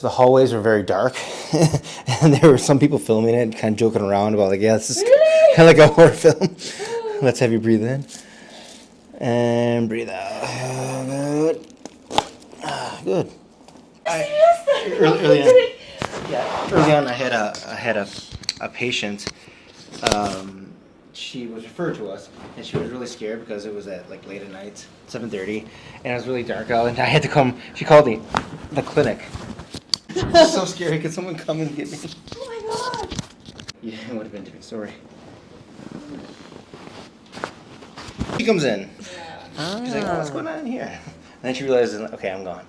The hallways were very dark, and there were some people filming it, kind of joking around about like, yeah, this is kind of like a horror film. Let's have you breathe in and breathe out. Good. Good. Early on, I had a patient. She was referred to us, and she was really scared because it was at like late at night, 7:30, and it was really dark out, and I had to come. She called the clinic. So scary. Could someone come and get me? Oh my god! Yeah, it would have been a different story. She comes in. Yeah. She's like, oh, what's going on in here? And then she realizes, okay, I'm gone.